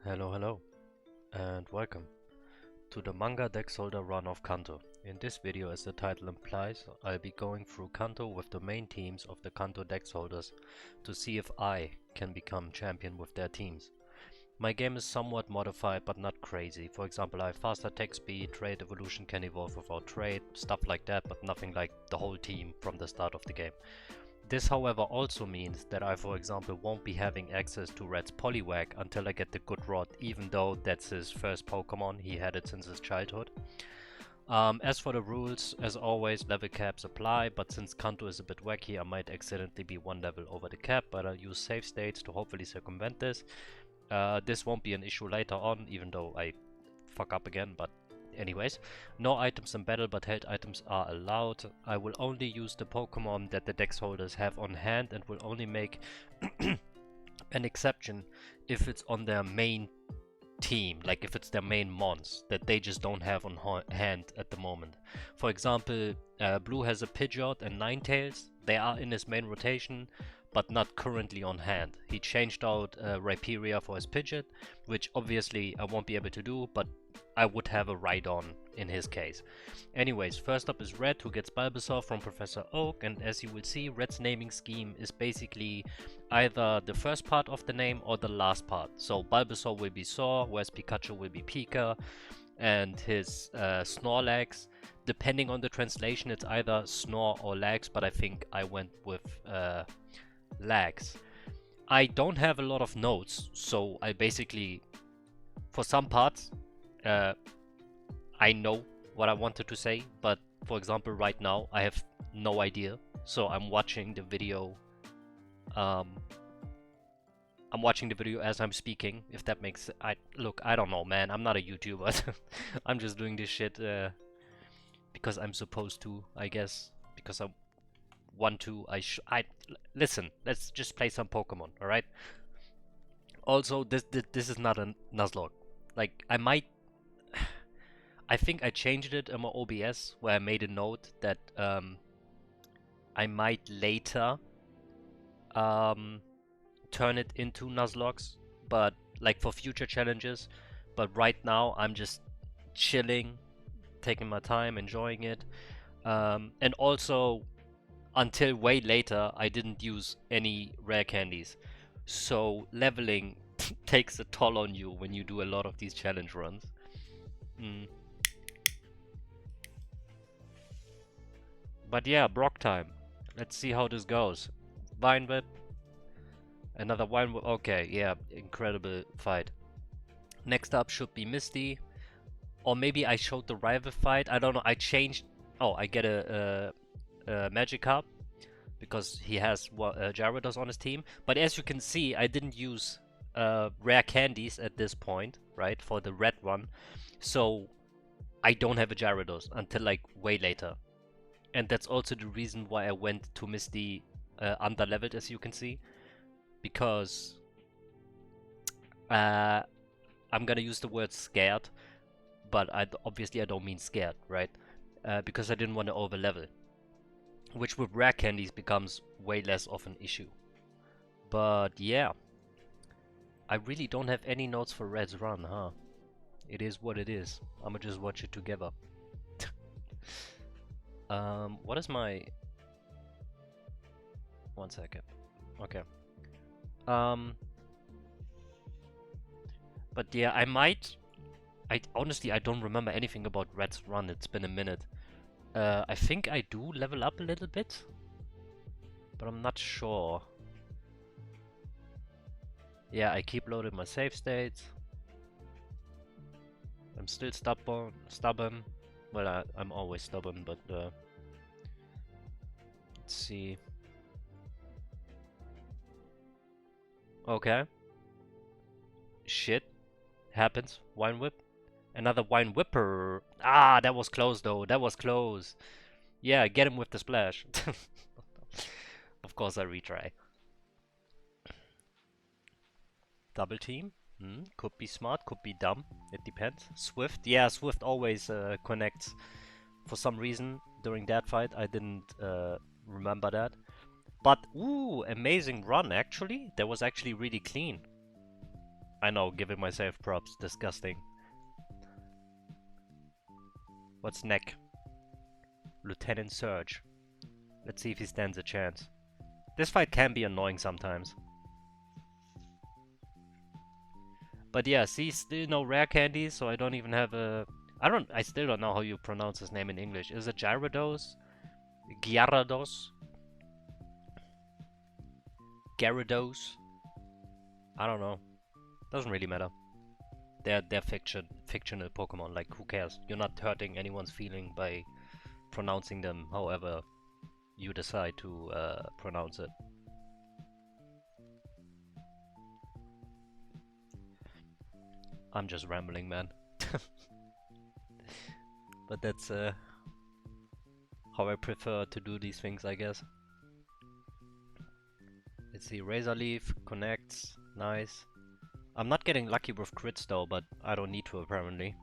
Hello, and welcome to the manga dex holder run of Kanto. In this video, as the title implies, I'll be going through Kanto with the main teams of the Kanto Dex Holders to see if I can become champion with their teams. My game is somewhat modified but not crazy. For example, I have faster attack speed, trait evolution can evolve without trait, stuff like that, but nothing like the whole team from the start of the game. This, however, also means that I, for example, won't be having access to Red's Poliwag until I get the good rod, even though that's his first Pokemon. He had it since his childhood. As for the rules, as always, level caps apply, but since Kanto is a bit wacky, I might accidentally be one level over the cap, but I'll use save states to hopefully circumvent this. This won't be an issue later on, even though I fuck up again, but anyways, no items in battle, but held items are allowed. I will only use the Pokemon that the Dex holders have on hand and will only make an exception if it's on their main team, like if it's their main mons that they just don't have on hand at the moment. For example, Blue has a Pidgeot and Ninetales. They are in his main rotation, but not currently on hand. He changed out Rhyperior for his Pidgeot, which obviously I won't be able to do, but I would have a Rhydon in his case. Anyways, first up is Red, who gets Bulbasaur from Professor Oak, and as you will see, Red's naming scheme is basically either the first part of the name or the last part. So Bulbasaur will be Saw, whereas Pikachu will be Pika, and his Snorlax, depending on the translation, it's either Snore or Lax, but I think I went with Lax. I don't have a lot of notes, so I basically, for some parts, I know what I wanted to say, but for example right now I have no idea, so I'm watching the video as I'm speaking, if that makes look, I don't know, man, I'm not a YouTuber. I'm just doing this shit because I'm supposed to, I guess, because I want to. Listen, let's just play some Pokemon, all right? Also, this is not a Nuzlocke. Like, I think I changed it in my OBS where I made a note that I might later turn it into Nuzlocks, but like for future challenges. But right now I'm just chilling, taking my time, enjoying it. And also, until way later, I didn't use any rare candies. So leveling takes a toll on you when you do a lot of these challenge runs. But yeah, Brock time. Let's see how this goes. Vine Whip. Another Vine Whip. Okay, yeah, incredible fight. Next up should be Misty. Or maybe I showed the rival fight. I don't know. I changed. Oh, I get a Magikarp because he has Gyarados on his team. But as you can see, I didn't use rare candies at this point, right? For the red one. So I don't have a Gyarados until like way later. And that's also the reason why I went to Misty under-leveled, as you can see. Because I'm gonna use the word scared, but obviously I don't mean scared, right? Because I didn't want to over-level. Which with rare candies becomes way less of an issue. But yeah. I really don't have any notes for Red's run, huh? It is what it is. I'ma just watch it together. What is my... One second. Okay. But yeah, honestly, I don't remember anything about Red's run. It's been a minute. I think I do level up a little bit, but I'm not sure. Yeah, I keep loading my save states. I'm still stubborn. Well, I'm always stubborn, but let's see. Okay. Shit. Happens. Wine Whip. Another Wine Whipper. Ah, that was close though. That was close. Yeah, get him with the splash. Of course I retry. Double team. Could be smart, could be dumb. It depends. Swift. Yeah, Swift always connects. For some reason, during that fight, I didn't remember that. But, ooh, amazing run, actually. That was actually really clean. I know, giving myself props. Disgusting. What's neck? Lieutenant Surge. Let's see if he stands a chance. This fight can be annoying sometimes. But yeah, see, still no rare candies, so I don't even have a... I still don't know how you pronounce his name in English. Is it Gyarados? Gyarados? Gyarados? I don't know. Doesn't really matter. They're fictional Pokemon, like who cares? You're not hurting anyone's feeling by pronouncing them however you decide to pronounce it. I'm just rambling, man. But that's how I prefer to do these things, I guess. Let's see, Razor Leaf connects, nice. I'm not getting lucky with crits though, but I don't need to apparently.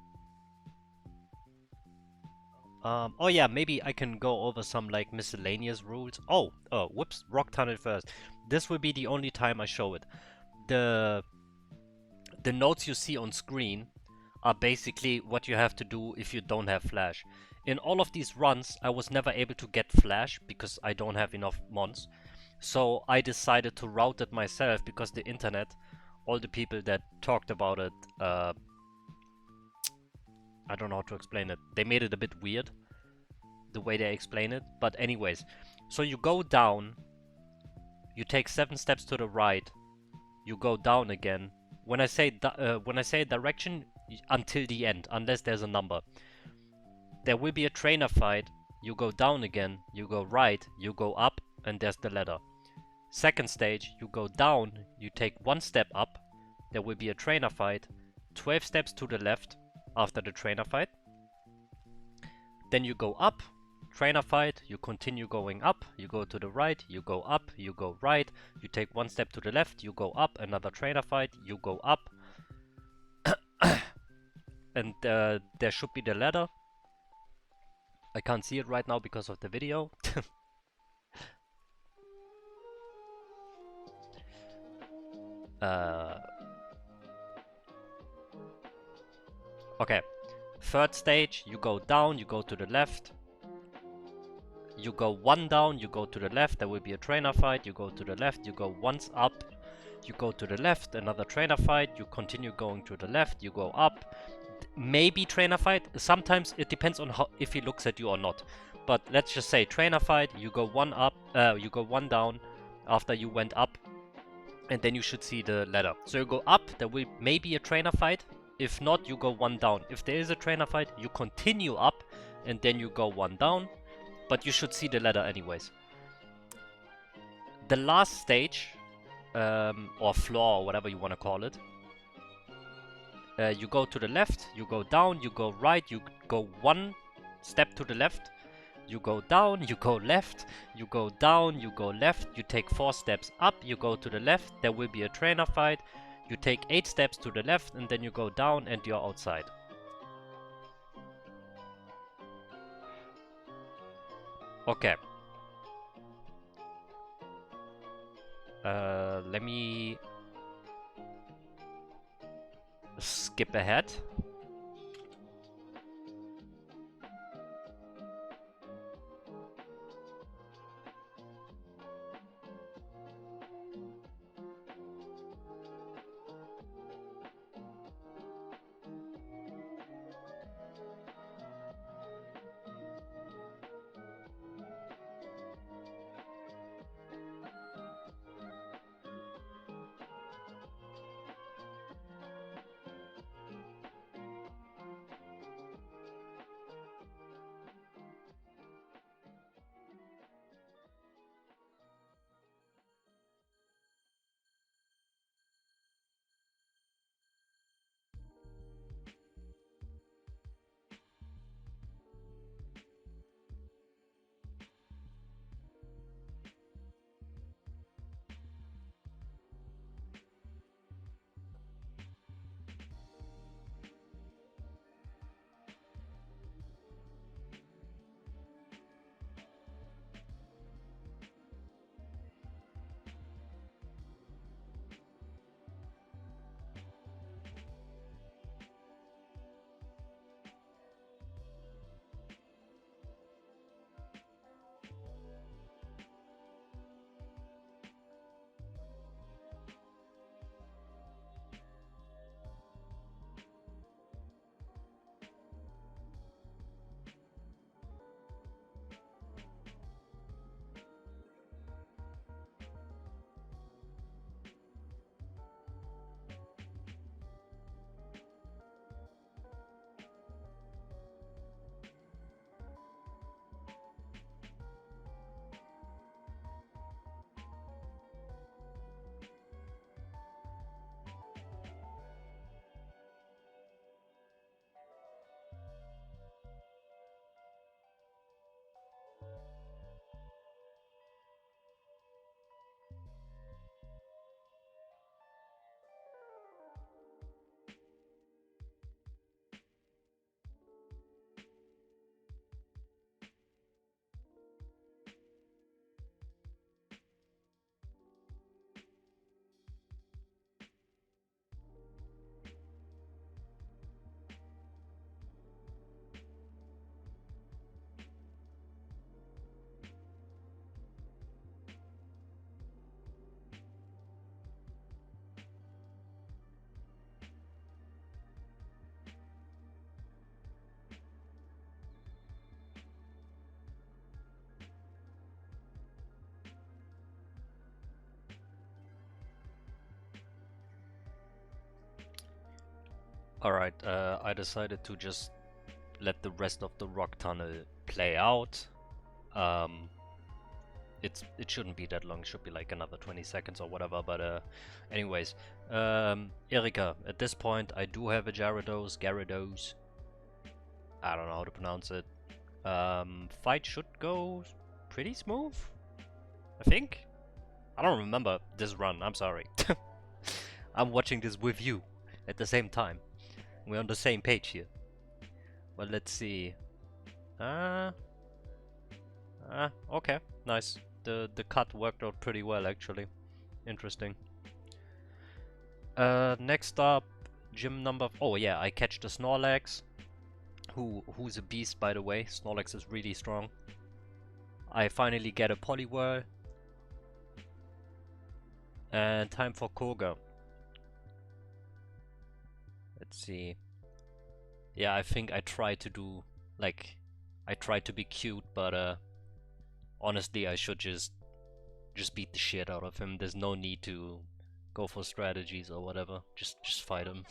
Oh yeah, maybe I can go over some like miscellaneous rules. Oh, whoops, Rock Tunnel first. This will be the only time I show it. The notes you see on screen are basically what you have to do if you don't have Flash. In all of these runs, I was never able to get Flash because I don't have enough mons. So I decided to route it myself because the internet, all the people that talked about it, I don't know how to explain it. They made it a bit weird, the way they explain it. But anyways, so you go down, you take 7 steps to the right, you go down again. When I say direction, until the end, unless there's a number. There will be a trainer fight. You go down again, you go right, you go up, and there's the ladder. Second stage, you go down, you take 1 step up, there will be a trainer fight, 12 steps to the left after the trainer fight. Then you go up, trainer fight, you continue going up, you go to the right, you go up, you go right, you take 1 step to the left, you go up, another trainer fight, you go up. And there should be the ladder. I can't see it right now because of the video. Okay. Third stage, you go down, you go to the left. You go 1 down, you go to the left, there will be a trainer fight, you go to the left, you go once up, you go to the left, another trainer fight, you continue going to the left, you go up, maybe trainer fight, sometimes it depends on how, if he looks at you or not. But let's just say trainer fight, you go 1 up, you go 1 down after you went up, and then you should see the ladder. So you go up, there will maybe a trainer fight, if not, you go 1 down. If there is a trainer fight, you continue up, and then you go 1 down. But you should see the ladder anyways. The last stage, or floor, or whatever you want to call it, you go to the left, you go down, you go right, you go 1 step to the left, you go down, you go left, you go down, you go left, you take 4 steps up, you go to the left, there will be a trainer fight, you take 8 steps to the left, and then you go down and you're outside. Okay. Let me skip ahead. Alright, I decided to just let the rest of the rock tunnel play out. It shouldn't be that long, it should be like another 20 seconds or whatever, but anyways. Erika, at this point I do have a Gyarados. I don't know how to pronounce it. Fight should go pretty smooth, I think. I don't remember this run, I'm sorry. I'm watching this with you at the same time. We're on the same page here. Well, let's see. Okay, nice. The cut worked out pretty well, actually. Interesting. Next up, gym number... Oh yeah, I catch the Snorlax. Who's a beast, by the way. Snorlax is really strong. I finally get a Poliwhirl. And time for Koga. Let's see. Yeah, I think I try to do... Like, I try to be cute, but honestly, I should just beat the shit out of him. There's no need to go for strategies or whatever. Just fight him.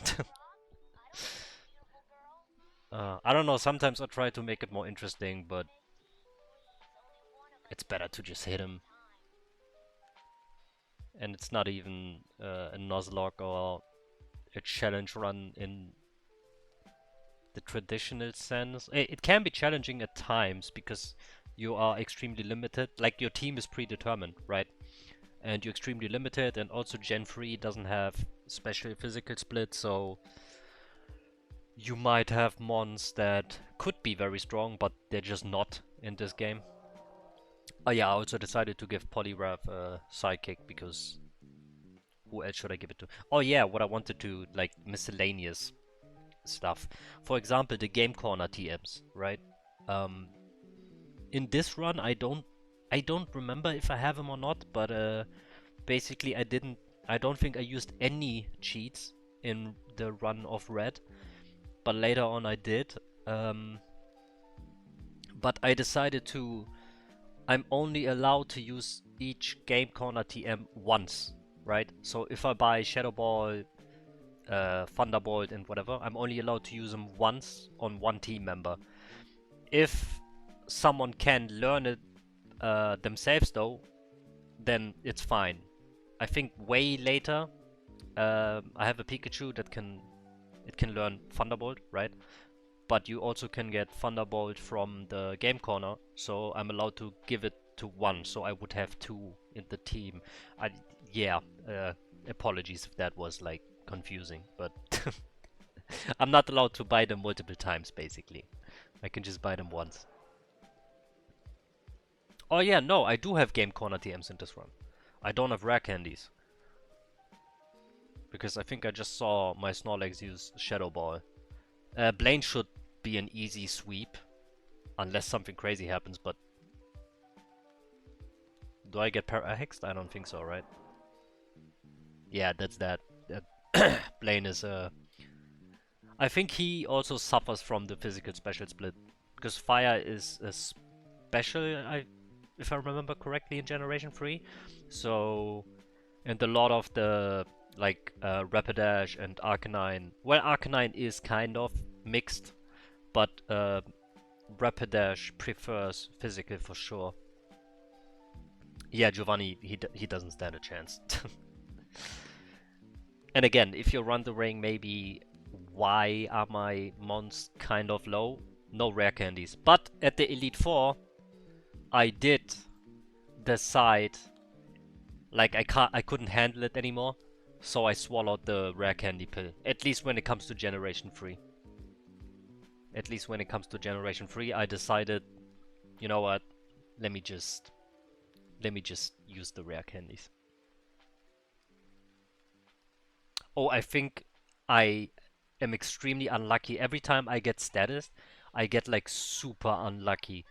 I don't know, sometimes I try to make it more interesting, but it's better to just hit him. And it's not even a Nuzlocke or a challenge run in the traditional sense. It can be challenging at times because you are extremely limited. Like, your team is predetermined, right? And you're extremely limited, and also Gen 3 doesn't have special physical split, so you might have mons that could be very strong, but they're just not in this game. Oh yeah, I also decided to give Poliwrath a sidekick because who else should I give it to? Oh yeah, what I wanted to, like, miscellaneous stuff. For example, the Game Corner TMs, right? In this run, I don't remember if I have them or not, but basically I don't think I used any cheats in the run of Red, but later on I did. But I decided to... I'm only allowed to use each Game Corner TM once, right? So if I buy Shadow Ball, Thunderbolt and whatever, I'm only allowed to use them once on one team member. If someone can learn it themselves though, then it's fine. I think way later, I have a Pikachu that can learn Thunderbolt, right? But you also can get Thunderbolt from the Game Corner, so I'm allowed to give it to one, so I would have two in the team. Yeah, apologies if that was like confusing, but I'm not allowed to buy them multiple times, basically. I can just buy them once. Oh yeah, no, I do have Game Corner TMs in this run. I don't have rare candies. Because I think I just saw my Snorlax use Shadow Ball. Blaine should be an easy sweep. Unless something crazy happens, but... Do I get Parahexed? I don't think so, right? Yeah, that's that. Blaine is I think he also suffers from the physical special split. Because Fire is a special, if I remember correctly, in Generation 3. So... And a lot of the... like Rapidash and Arcanine. Well, Arcanine is kind of mixed, but Rapidash prefers physical for sure. Yeah, Giovanni, he doesn't stand a chance. And again, if you run the ring, maybe why are my mons kind of low? No rare candies. But at the Elite Four, I did decide, like, I couldn't handle it anymore. So I swallowed the rare candy pill. At least when it comes to Generation 3. At least when it comes to Generation 3, I decided, you know what? Let me just use the rare candies. Oh, I think I am extremely unlucky. Every time I get status, I get like super unlucky.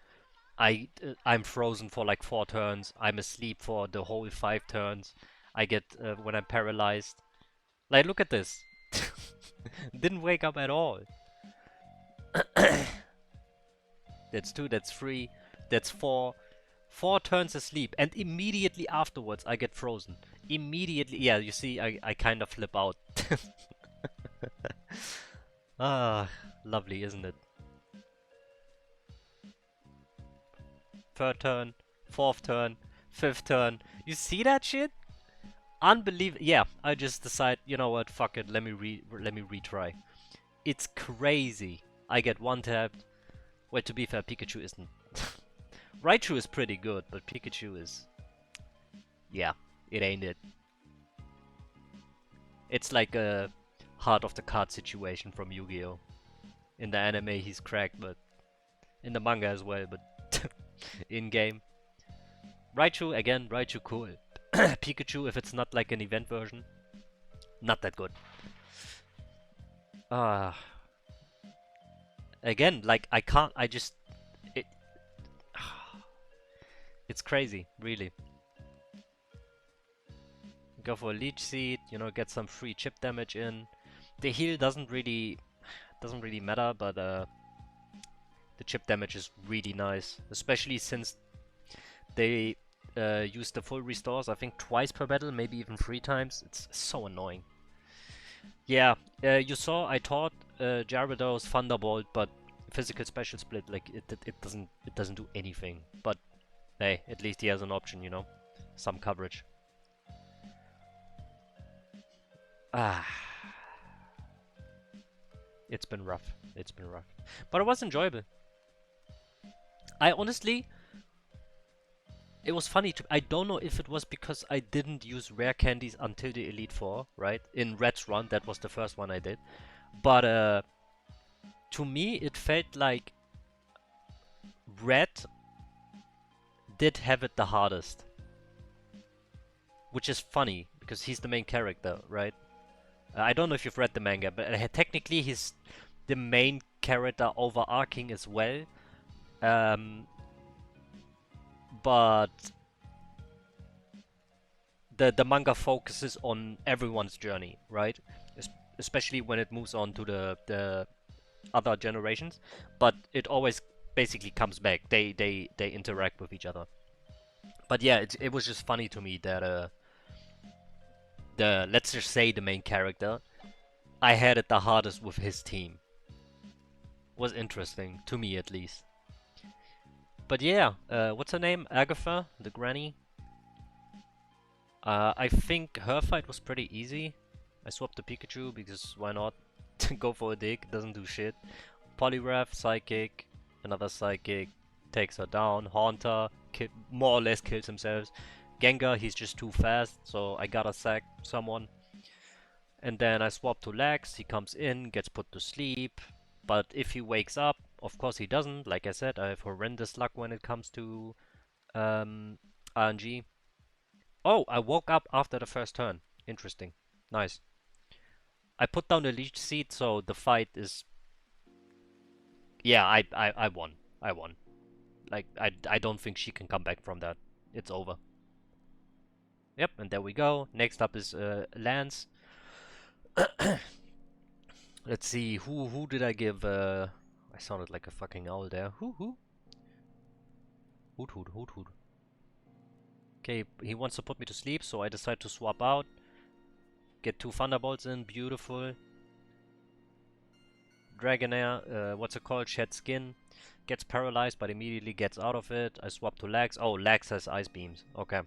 I'm frozen for like 4 turns. I'm asleep for the whole 5 turns. I get when I'm paralyzed. Like, look at this. Didn't wake up at all. That's 2, that's 3, that's 4. 4 turns asleep, and immediately afterwards I get frozen. Immediately, yeah, you see, I kind of flip out. Ah, lovely, isn't it? Third turn, fourth turn, fifth turn. You see that shit? Unbelievable. Yeah, I just decide, you know what, fuck it, let me retry. It's crazy. I get one tapped. Well, to be fair, Pikachu isn't. Raichu is pretty good, but Pikachu is... Yeah, it ain't it. It's like a heart of the card situation from Yu-Gi-Oh! In the anime he's cracked, but in the manga as well, but in-game. Raichu, again, Raichu cool. Pikachu, if it's not like an event version, not that good. Ah, again, like I just, it, it's crazy, really. Go for a Leech Seed, you know, get some free chip damage in. The heal doesn't really matter, but the chip damage is really nice, especially since they use the full restores, I think twice per battle, maybe even 3 times. It's so annoying. Yeah, you saw I taught Gyarados Thunderbolt, but physical special split, like it doesn't do anything. But hey, at least he has an option, you know, some coverage. Ah, it's been rough. It's been rough, but it was enjoyable. I honestly, it was funny. I don't know if it was because I didn't use rare candies until the Elite Four, right? In Red's run, that was the first one I did. But to me, it felt like Red did have it the hardest, which is funny because he's the main character, right? I don't know if you've read the manga, but technically he's the main character overarching as well. Um, but the manga focuses on everyone's journey, right? Especially when it moves on to the other generations. But it always basically comes back. They interact with each other. But yeah, it was just funny to me that let's just say the main character, I had it the hardest with his team. Was interesting to me at least. But yeah, what's her name? Agatha, the granny. I think her fight was pretty easy. I swapped the Pikachu because why not? Go for a dig, doesn't do shit. Poliwrath, Psychic, another Psychic, takes her down. Haunter, more or less kills himself. Gengar, he's just too fast, so I gotta sack someone. And then I swap to Lax, he comes in, gets put to sleep. But if he wakes up, of course he doesn't. Like I said, I have horrendous luck when it comes to RNG. Oh, I woke up after the first turn. Interesting. Nice. I put down the leech seed, so the fight is... Yeah, I won. I won. Like, I don't think she can come back from that. It's over. Yep, and there we go. Next up is Lance. Let's see, who did I give? I sounded like a fucking owl there. Who? Hoot. Okay, he wants to put me to sleep, so I decide to swap out. Get 2 Thunderbolts in, beautiful. Dragonair, what's it called? Shed Skin. Gets paralyzed, but immediately gets out of it. I swap to Lax. Oh, Lax has Ice Beams. Okay.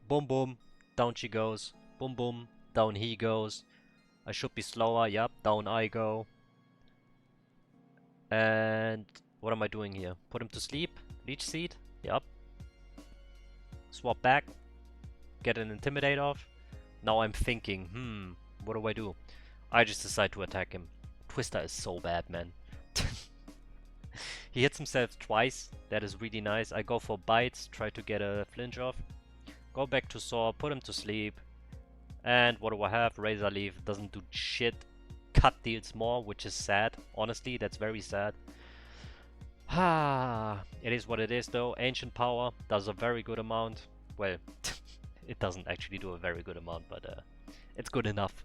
Boom, boom. Down she goes. Boom, boom. Down he goes. I should be slower. Yup. Down I go. And what am I doing here? Put him to sleep. Leech Seed. Yup. Swap back. Get an Intimidate off. Now I'm thinking, what do I do? I just decide to attack him. Twister is so bad, man. He hits himself twice. That is really nice. I go for bites, try to get a flinch off. Go back to Saw, put him to sleep. And what do I have? Razor Leaf doesn't do shit. Cut deals more, which is sad. Honestly, that's very sad. It is what it is though. Ancient Power does a very good amount. Well, it doesn't actually do a very good amount, but it's good enough.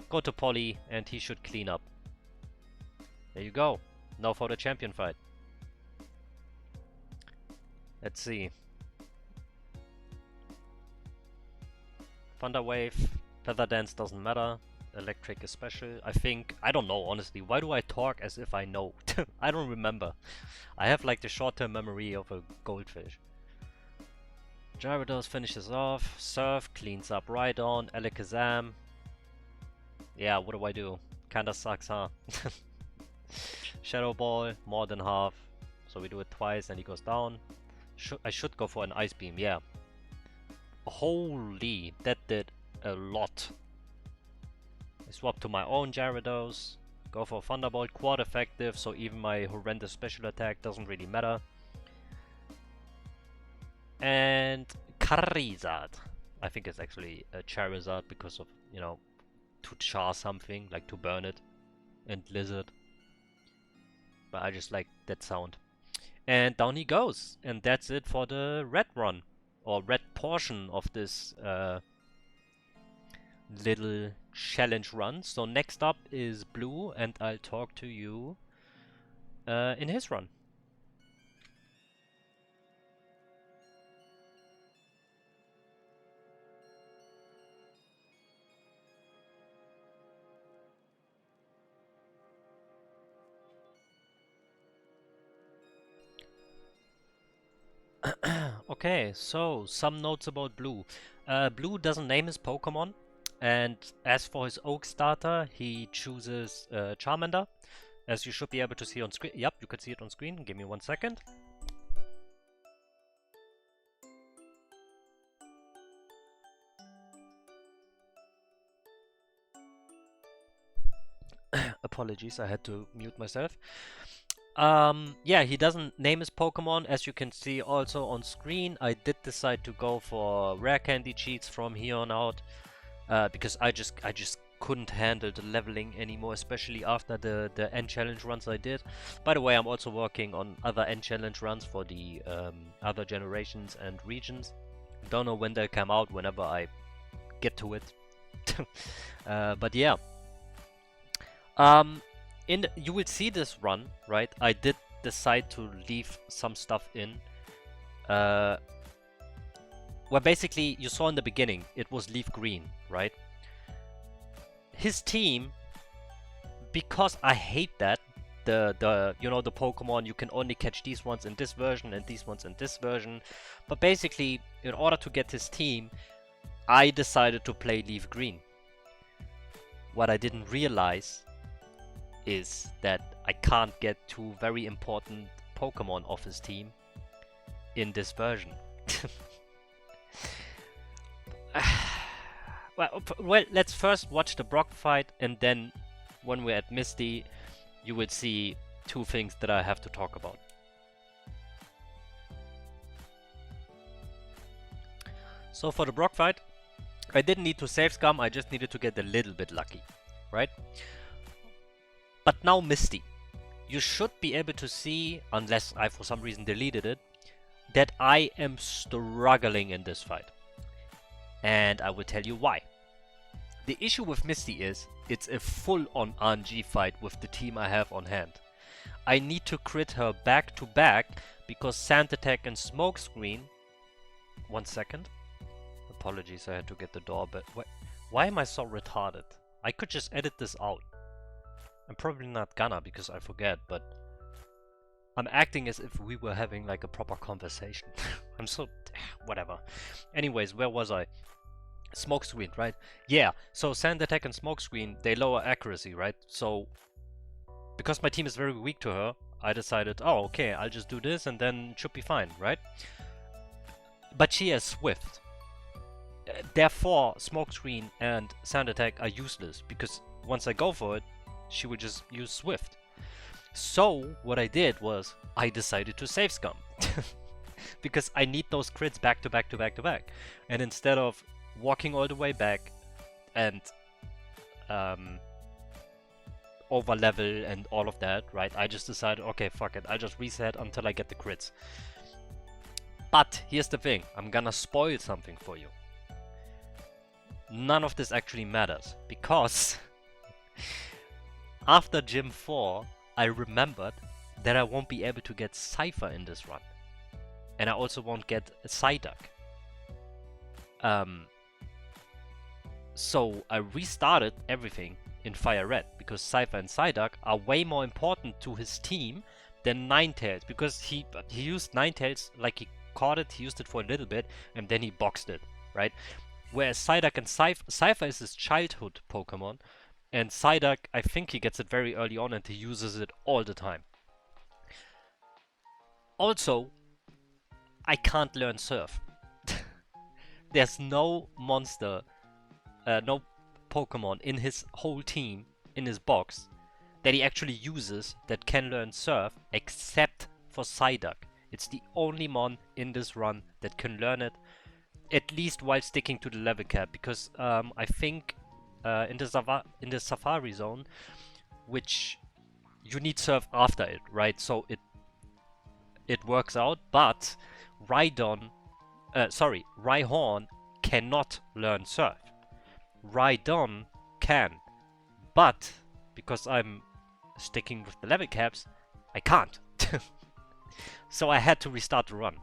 Go to Polly and he should clean up. There you go. Now for the champion fight. Let's see. Thunder Wave, Feather Dance doesn't matter. electric is special. I think, I don't know, honestly. Why do I talk as if I know? I don't remember. I have like the short-term memory of a goldfish. Gyarados finishes off. Surf cleans up Rhydon. Alakazam. Yeah, what do I do? Kinda sucks, huh? Shadow Ball, more than half. So we do it twice and he goes down. I should go for an Ice Beam, yeah. Holy, that did a lot. I swap to my own Gyarados. Go for Thunderbolt, quad effective, so even my horrendous special attack doesn't really matter. And Charizard. I think it's actually a Charizard because of, you know, to char something, like to burn it. And Lizard. But I just like that sound. And down he goes. And that's it for the red run. Or red portion of this little challenge run. So next up is blue, and I'll talk to you in his run. Okay, so some notes about Blue. Blue doesn't name his Pokemon, and as for his Oak starter, he chooses Charmander, as you should be able to see on screen. Yep, you could see it on screen. Give me 1 second. Apologies, I had to mute myself. Yeah, he doesn't name his Pokemon, as you can see also on screen. I did decide to go for rare candy cheats from here on out, because I just couldn't handle the leveling anymore, especially after the end challenge runs I did. By the way, I'm also working on other end challenge runs for the other generations and regions. Don't know when they'll come out, whenever I get to it. But yeah. You will see this run, right? I did decide to leave some stuff in. Well, basically, you saw in the beginning, it was leaf green, right? His team, because I hate that, you know, the Pokemon, you can only catch these ones in this version and these ones in this version. But basically, in order to get his team, I decided to play leaf green. What I didn't realize is that I can't get two very important Pokemon off his team in this version. Well, let's first watch the Brock fight, and then when we're at Misty, you will see two things that I have to talk about. So for the Brock fight, I didn't need to save scum, I just needed to get a little bit lucky, right? But now Misty. You should be able to see, unless I for some reason deleted it, that I am struggling in this fight. And I will tell you why. The issue with Misty is, it's a full-on RNG fight with the team I have on hand. I need to crit her back to back because Sand Attack and Smokescreen... 1 second. Apologies, I had to get the door, but why am I so retarded? I could just edit this out. I'm probably not gonna because I forget, but I'm acting as if we were having like a proper conversation. I'm so... whatever. Anyways, where was I? Smokescreen, right? Yeah, so Sand Attack and Smokescreen, they lower accuracy, right? So, because my team is very weak to her, I decided, oh, okay, I'll just do this and then it should be fine, right? But she has Swift. Therefore, Smokescreen and Sand Attack are useless, because once I go for it, she will just use Swift. So, what I did was, I decided to save scum. Because I need those crits back to back to back to back. And instead of walking all the way back and over level and all of that, right? I just decided, okay, fuck it. I'll just reset until I get the crits. But here's the thing. I'm gonna spoil something for you. None of this actually matters, because after Gym 4, I remembered that I won't be able to get Cypher in this run. And I also won't get Psyduck. So I restarted everything in Fire Red because Cypher and Psyduck are way more important to his team than Ninetales, because he used Ninetales, like he caught it, he used it for a little bit, and then he boxed it, right? Whereas Psyduck and Cypher is his childhood Pokemon, and Psyduck, I think he gets it very early on and he uses it all the time. Also, I can't learn Surf. There's no monster, no Pokemon in his whole team, in his box, that he actually uses that can learn Surf, except for Psyduck. It's the only mon in this run that can learn it, at least while sticking to the level cap, because I think in the Safari Zone, which you need Surf after it, right? So it works out, but Rhyhorn cannot learn Surf. Rhydon can, but because I'm sticking with the level caps, I can't. So I had to restart the run.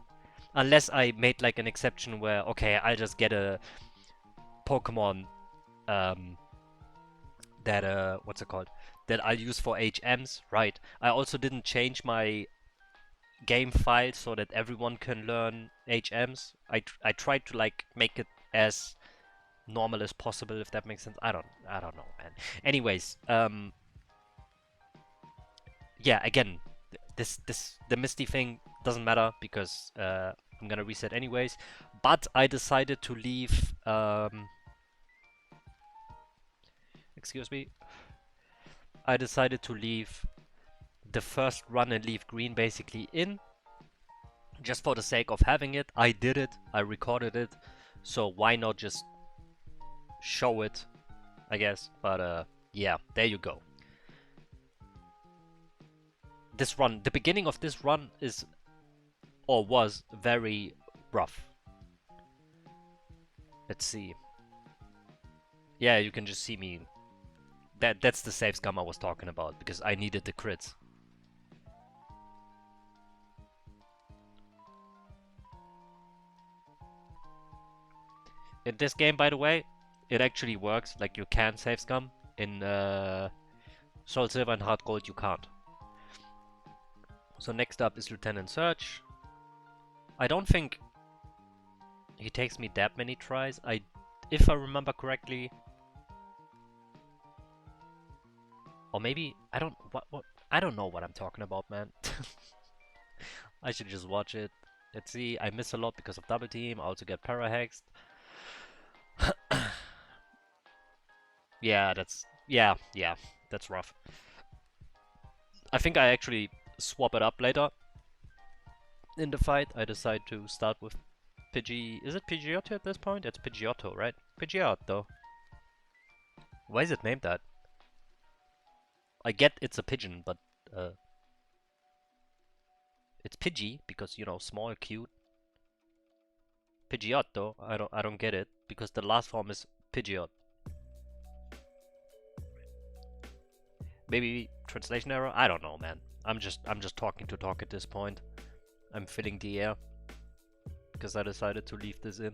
Unless I made like an exception where, okay, I'll just get a Pokemon that, what's it called? That I'll use for HMs, right? I also didn't change my game file so that everyone can learn HMs. I tried to like make it as normal as possible, if that makes sense. I don't know, man. Anyways, yeah, again, the Misty thing doesn't matter because I'm gonna reset anyways. But I decided to leave. Excuse me. I decided to leave the first run and leave green basically in, just for the sake of having it. I did it. I recorded it. So why not just show it, I guess. But yeah, there you go. This run, the beginning of this run is, or was, very rough. Let's see. Yeah, you can just see me. That's the save scum I was talking about, because I needed the crits. In this game, by the way, it actually works. Like, you can save scum. In Soul Silver and Heart Gold, you can't. So next up is Lieutenant Surge. I don't think he takes me that many tries. If I remember correctly, or maybe I don't know what I'm talking about, man. I should just watch it. Let's see. I miss a lot because of double team. I also get parahexed. Yeah, that's rough. I think I actually swap it up later in the fight. I decide to start with Pidgey. Is it Pidgeotto at this point? It's Pidgeotto, right? Pidgeotto. Why is it named that? I get it's a pigeon, but it's Pidgey because, you know, small, cute. Pidgeotto, I don't get it because the last form is Pidgeot. Maybe translation error? I don't know, man. I'm just talking to talk at this point. I'm filling the air because I decided to leave this in.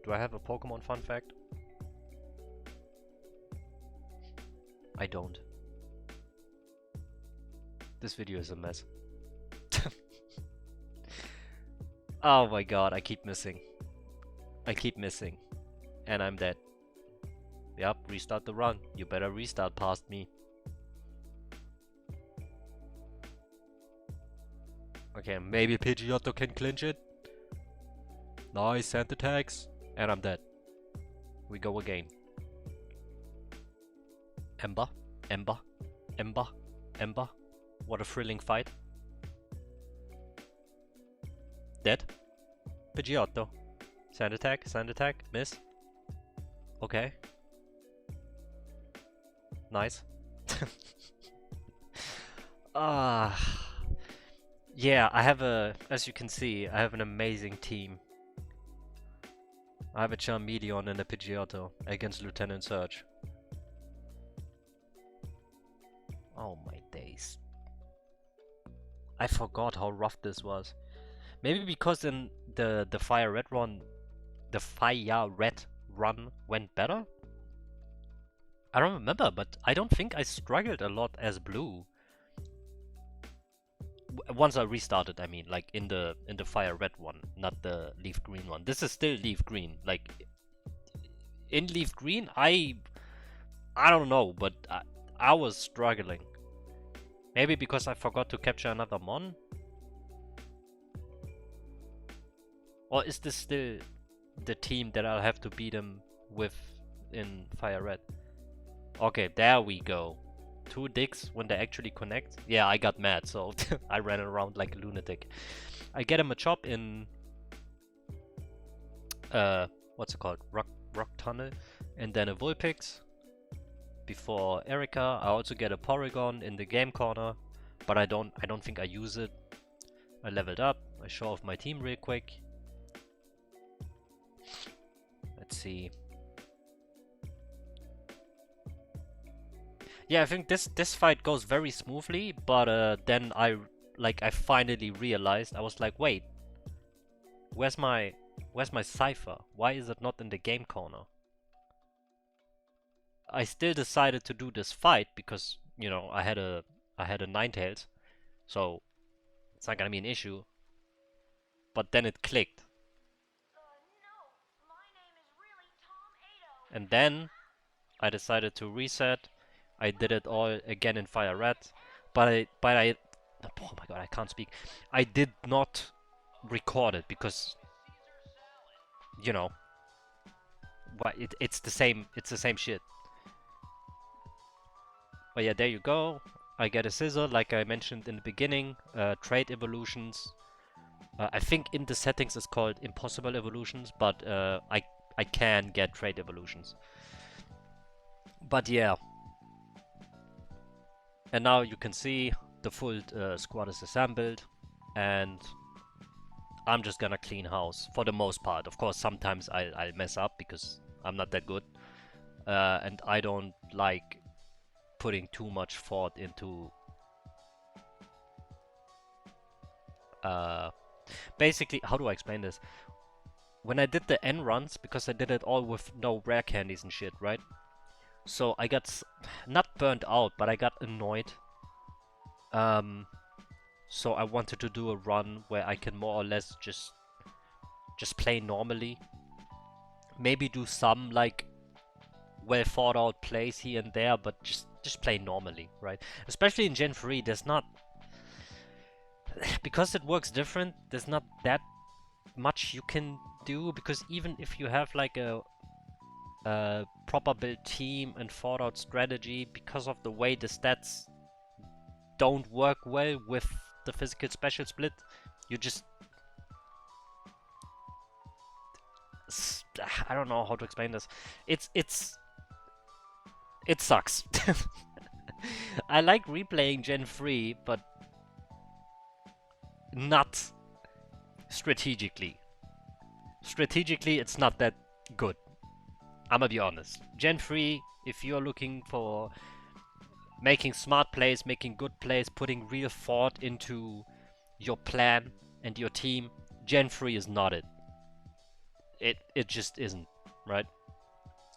Do I have a Pokemon fun fact? I don't. This video is a mess. Oh my god, I keep missing. And I'm dead. Yep, restart the run. You better restart past me. Okay, maybe Pidgeotto can clinch it. Nice, sand attacks. And I'm dead. We go again. Ember, Ember, Ember, Ember. What a thrilling fight. Dead. Pidgeotto. Sand attack, miss. Okay. Nice. Yeah, I have as you can see, I have an amazing team. I have a Charmeleon and a Pidgeotto against Lieutenant Surge. Oh my days. I forgot how rough this was. Maybe because in the Fire Red run, the Fire Red run went better? I don't remember, but I don't think I struggled a lot as blue. Once I restarted, I mean, like in the Fire Red one, not the Leaf Green one. This is still Leaf Green. Like in Leaf Green, I don't know, but I was struggling. Maybe because I forgot to capture another mon? Or is this still the team that I'll have to beat him with in Fire Red? Okay, there we go. 2 dicks when they actually connect. Yeah, I got mad, so I ran around like a lunatic. I get him a chop in what's it called? Rock Tunnel, and then a Vulpix before Erika. I also get a Porygon in the game corner, but I don't think I use it. I leveled up. I show off my team real quick. Let's see. Yeah, I think this fight goes very smoothly, but then I finally realized. I was like, wait, where's my Cypher? Why is it not in the game corner? I still decided to do this fight because, you know, I had a Ninetales, so it's not gonna be an issue. But then it clicked. And then I decided to reset. I did it all again in Fire Red, but I oh my god, I can't speak. I did not record it because, you know, it's the same shit. But yeah, there you go. I get a scissor, like I mentioned in the beginning. Trade evolutions. I think in the settings it's called impossible evolutions, but I can get trade evolutions. But yeah. And now you can see the full squad is assembled, and I'm just gonna clean house for the most part. Of course, sometimes I'll mess up because I'm not that good, and I don't like putting too much thought into basically, how do I explain this? When I did the N runs, because I did it all with no rare candies and shit, right? So I got not burnt out, but I got annoyed. So I wanted to do a run where I can more or less just play normally. Maybe do some like well thought out plays here and there, but just play normally, right? Especially in Gen 3, there's not, because it works different, there's not that much you can do, because even if you have like a proper build team and thought out strategy, because of the way the stats don't work well with the physical special split, you just, I don't know how to explain this. It sucks. I like replaying Gen 3, but not strategically. Strategically, it's not that good. I'ma be honest. Gen 3, if you're looking for making smart plays, making good plays, putting real thought into your plan and your team, Gen 3 is not it. It just isn't, right?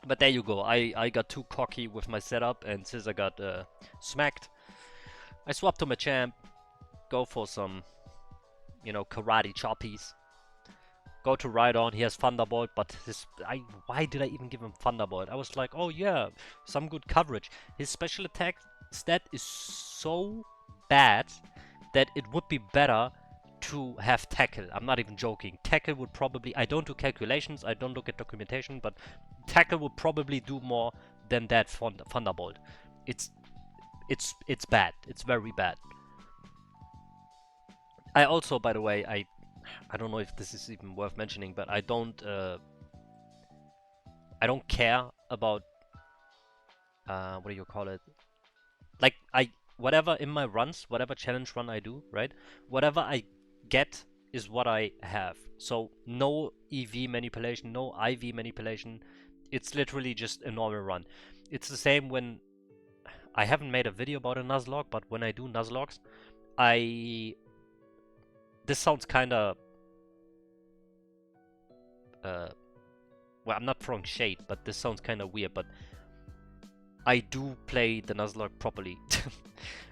But there you go. I got too cocky with my setup, and since I got smacked, I swapped to my champ. Go for some, you know, karate choppies. Go to Rhydon. He has Thunderbolt, but why did I even give him Thunderbolt? I was like, oh yeah, some good coverage. His special attack stat is so bad that it would be better to have Tackle. I'm not even joking. Tackle would probably, I don't do calculations, I don't look at documentation, but Tackle would probably do more than that Thunderbolt. It's bad. It's very bad. I also, by the way, I don't know if this is even worth mentioning, but I don't care about what do you call it? Like whatever in my runs, whatever challenge run I do, right? Whatever I get is what I have. So no EV manipulation, no IV manipulation. It's literally just a normal run. It's the same when I haven't made a video about a Nuzlocke, but when I do Nuzlockes, this sounds kind of Well, I'm not throwing shade, but this sounds kind of weird, but I do play the Nuzlocke properly.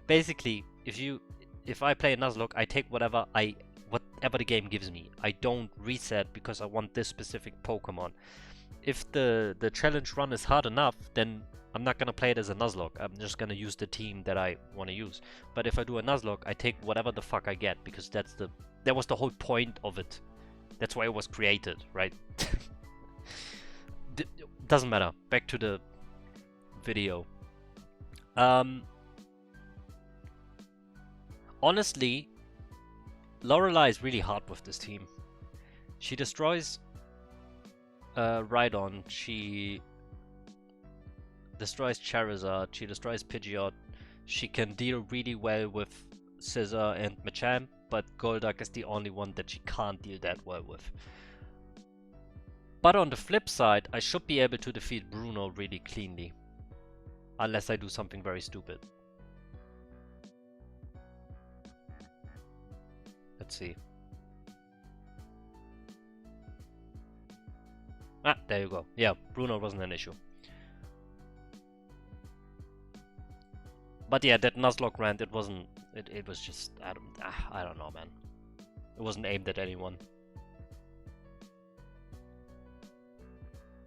Basically, if I play a Nuzlocke, I take whatever the game gives me. I don't reset because I want this specific Pokemon. If the challenge run is hard enough, then I'm not gonna play it as a Nuzlocke. I'm just gonna use the team that I want to use. But if I do a Nuzlocke, I take whatever the fuck I get, because that was the whole point of it. That's why it was created, right? Doesn't matter. Back to the video. Honestly, Lorelei is really hard with this team. She destroys Rhydon, she destroys Charizard, she destroys Pidgeot. She can deal really well with Scizor and Machamp, but Golduck is the only one that she can't deal that well with. But on the flip side, I should be able to defeat Bruno really cleanly. Unless I do something very stupid. Let's see. Ah, there you go. Yeah, Bruno wasn't an issue. But yeah, that Nuzlocke rant, it wasn't... It was just... I don't know, man. It wasn't aimed at anyone.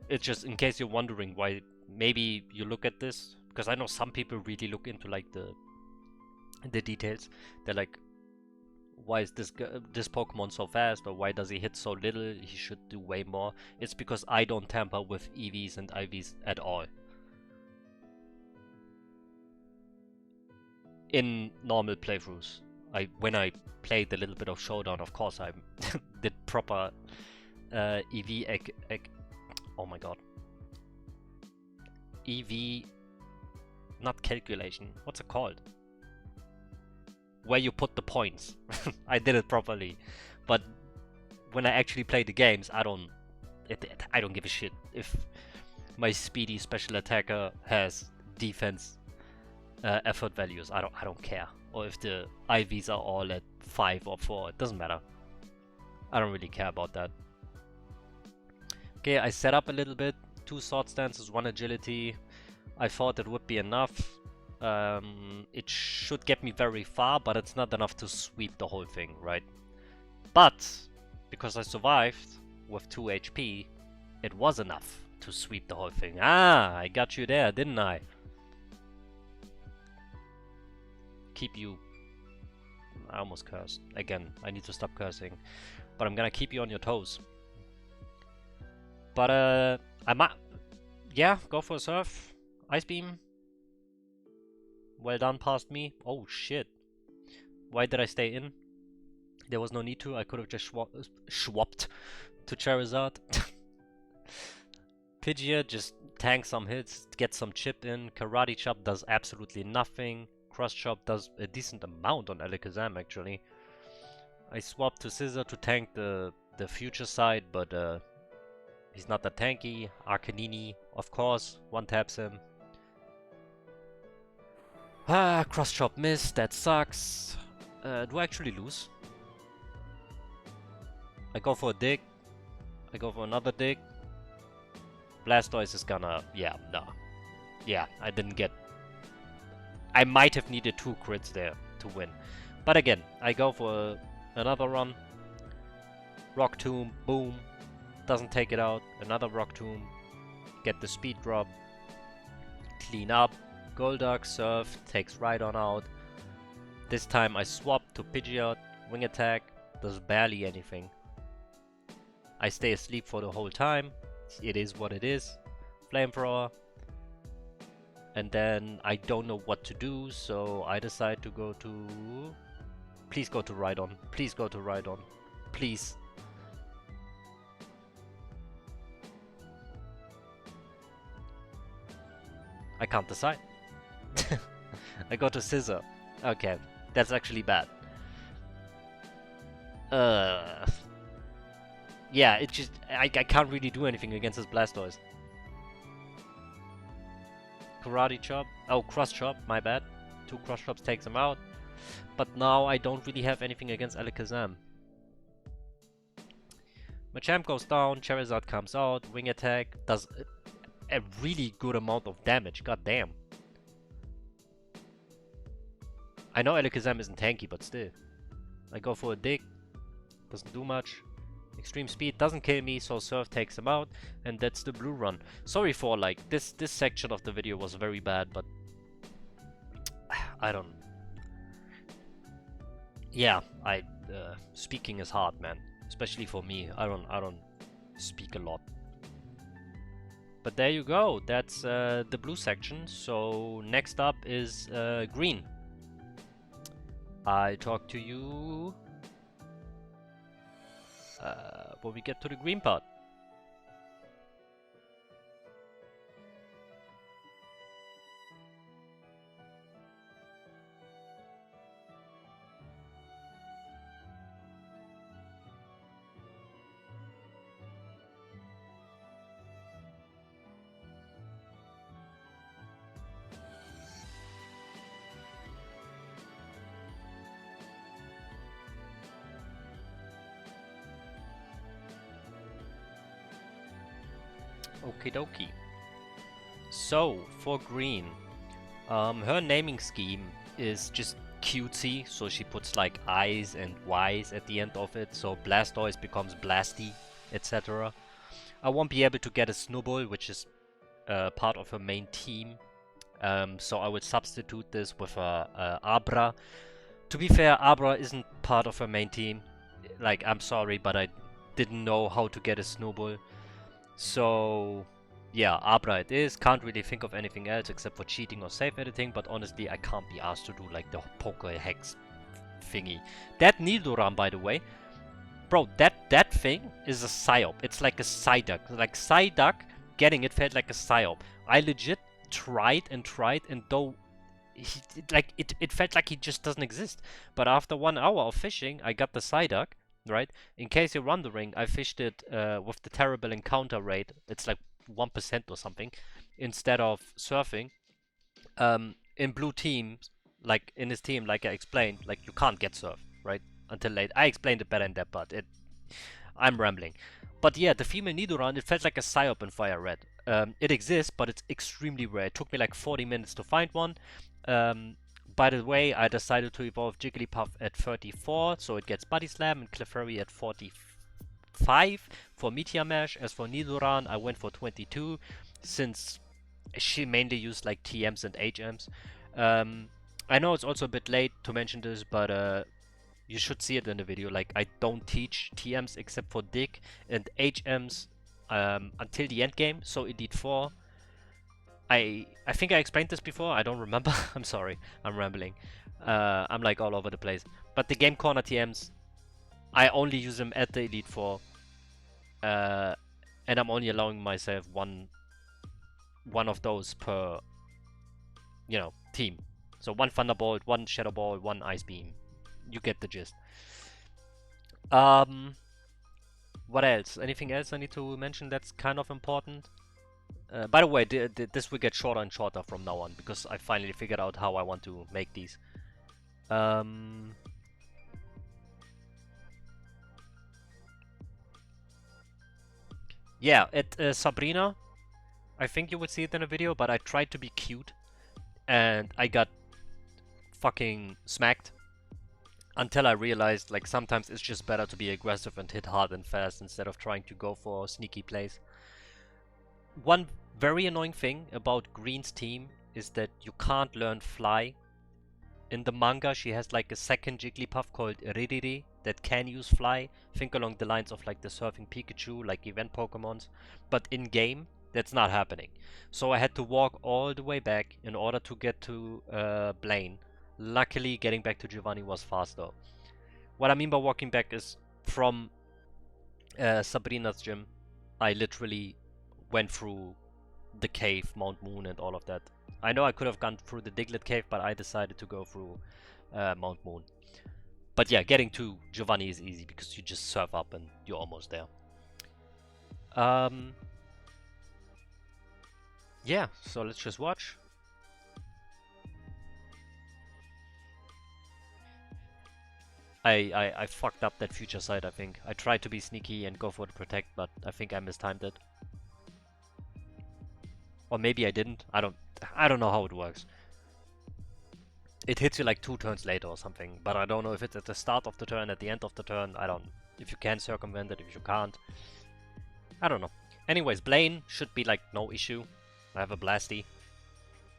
It's just, in case you're wondering why, maybe you look at this, because I know some people really look into like the details. They're like, why is this Pokemon so fast, or why does he hit so little? He should do way more. It's because I don't tamper with EVs and IVs at all. In normal playthroughs, when I played a little bit of Showdown, of course I did proper EV oh my god. EV, not calculation, what's it called? Where you put the points. I did it properly. But when I actually play the games, I don't give a shit if my speedy special attacker has defense effort values. I don't care. Or if the IVs are all at 5 or 4, it doesn't matter. I don't really care about that. Okay, I set up a little bit. 2 sword stances, 1 agility. I thought it would be enough. It should get me very far, but it's not enough to sweep the whole thing, right? But because I survived with 2 HP, it was enough to sweep the whole thing. Ah, I got you there, didn't I? Keep you... I almost cursed. Again, I need to stop cursing. But I'm gonna keep you on your toes. But I might... Yeah, go for a surf. Ice Beam. Well done, past me. Oh shit. Why did I stay in? There was no need to. I could have just swapped to Charizard. Pidgeot just tank some hits, get some chip in. Karate Chop does absolutely nothing. Cross Chop does a decent amount on Alakazam actually. I swapped to Scizor to tank the future side, but he's not that tanky. Arcanini, of course, one taps him. Ah, Cross Chop missed, that sucks. Do I actually lose? I go for a dig. I go for another dig. Blastoise is gonna... yeah, no. Yeah, I didn't get... I might have needed 2 crits there to win. But again, I go for another run. Rock Tomb, boom. Doesn't take it out. Another Rock Tomb. Get the speed drop. Clean up. Golduck, Surf, takes Rhydon out. This time I swap to Pidgeot. Wing attack. Does barely anything. I stay asleep for the whole time. It is what it is. Flamethrower. And then I don't know what to do, so I decide to go to... Please go to Rhydon. Please go to Rhydon. Please. I can't decide. I go to Scizor. Okay, that's actually bad. Yeah, it just... I can't really do anything against this Blastoise. Karate Chop. Oh, Cross Chop, my bad. 2 Cross Chops takes him out. But now I don't really have anything against Alakazam. Machamp goes down, Charizard comes out, Wing Attack, does a really good amount of damage, god damn. I know Alakazam isn't tanky, but still. I go for a dig, doesn't do much. Extreme speed doesn't kill me, so Surf takes him out, and that's the blue run. Sorry for like this section of the video was very bad, but I don't. Yeah, speaking is hard, man. Especially for me. I don't speak a lot. But there you go. That's the blue section. So next up is green. I talk to you when we get to the green part. Okie dokie. So, for green, her naming scheme is just cutesy, so she puts like I's and Y's at the end of it, so Blastoise becomes Blasty, etc. I won't be able to get a Snowball, which is part of her main team, so I will substitute this with a Abra. To be fair, Abra isn't part of her main team. Like, I'm sorry, but I didn't know how to get a Snowball. So, yeah, Abra it is. Can't really think of anything else except for cheating or save editing, but honestly, I can't be asked to do like the Pokédex thingy. That Nidoran, by the way, bro, that thing is a Psyop. It's like a Psyduck. Like Psyduck, getting it felt like a Psyop. I legit tried, and though it felt like he just doesn't exist. But after 1 hour of fishing, I got the Psyduck. Right? In case you're wondering, I fished it with the terrible encounter rate. It's like 1% or something instead of surfing. In blue teams, like in his team, like I explained, like you can't get surf, right? Until late. I explained it better in that part. I'm rambling. But yeah, the female Nidoran, it felt like a Psyop in Fire Red. It exists, but it's extremely rare. It took me like 40 minutes to find one. By the way, I decided to evolve Jigglypuff at 34, so it gets Body Slam, and Clefairy at 45 for Meteor Mash. As for Nidoran, I went for 22, since she mainly used like TMs and HMs. I know it's also a bit late to mention this, but you should see it in the video. Like, I don't teach TMs except for Dig, and HMs until the end game, so Elite 4. I think I explained this before. I don't remember. I'm sorry. I'm rambling. I'm like all over the place. But the Game Corner TMs, I only use them at the Elite Four, and I'm only allowing myself one of those per, team. So 1 Thunderbolt, 1 Shadow Ball, 1 Ice Beam. You get the gist. What else? Anything else I need to mention that's kind of important? By the way, this will get shorter and shorter from now on, because I finally figured out how I want to make these. Yeah, Sabrina, I think you would see it in a video, but I tried to be cute, and I got fucking smacked. Until I realized, like, sometimes it's just better to be aggressive and hit hard and fast instead of trying to go for sneaky plays. One very annoying thing about Green's team is that you can't learn Fly. In the manga, she has like a second Jigglypuff called Ririri that can use Fly. Think along the lines of like the Surfing Pikachu, like event Pokemons. But in game, that's not happening. So I had to walk all the way back in order to get to Blaine. Luckily, getting back to Giovanni was faster. What I mean by walking back is from Sabrina's gym, I literally went through the cave, Mount Moon, and all of that. I know I could have gone through the Diglett cave, but I decided to go through Mount Moon. But yeah, getting to Giovanni is easy because you just surf up and you're almost there. Yeah, so let's just watch. I fucked up that future sight, I think. I tried to be sneaky and go for the protect, but I think I mistimed it. Or maybe I didn't. I don't know how it works. It hits you like 2 turns later or something, but I don't know if it's at the start of the turn, at the end of the turn. I don't. If you can circumvent it, if you can't. I don't know. Anyways, Blaine should be like no issue. I have a Blasty.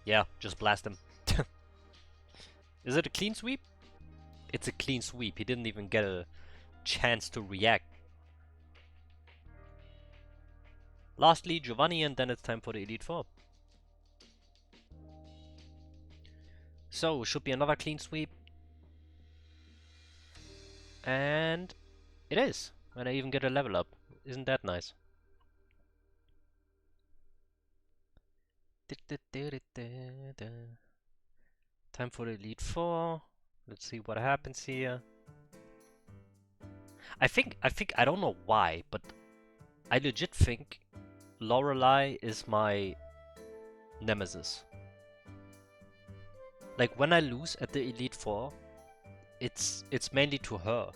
Yeah, just blast him. Is it a clean sweep? It's a clean sweep. He didn't even get a chance to react. Lastly, Giovanni, and then it's time for the Elite Four. So, should be another clean sweep. And it is. And I even get a level up. Isn't that nice? Time for the Elite Four. Let's see what happens here. I don't know why, but I legit think Lorelei is my nemesis. Like when I lose at the Elite Four, it's mainly to her.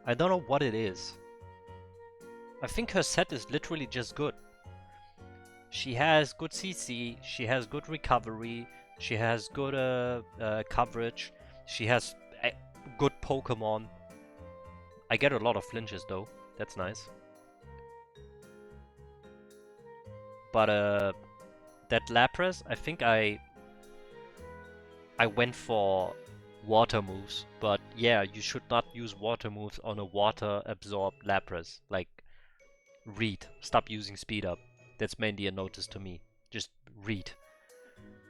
I don't know what it is. I think her set is literally just good. She has good CC, she has good recovery, she has good coverage, she has good Pokemon. I get a lot of flinches though, that's nice. But that Lapras, I think I went for water moves, but yeah, you should not use water moves on a water absorbed Lapras. Like, read, stop using speed up. That's mainly a notice to me. Just read.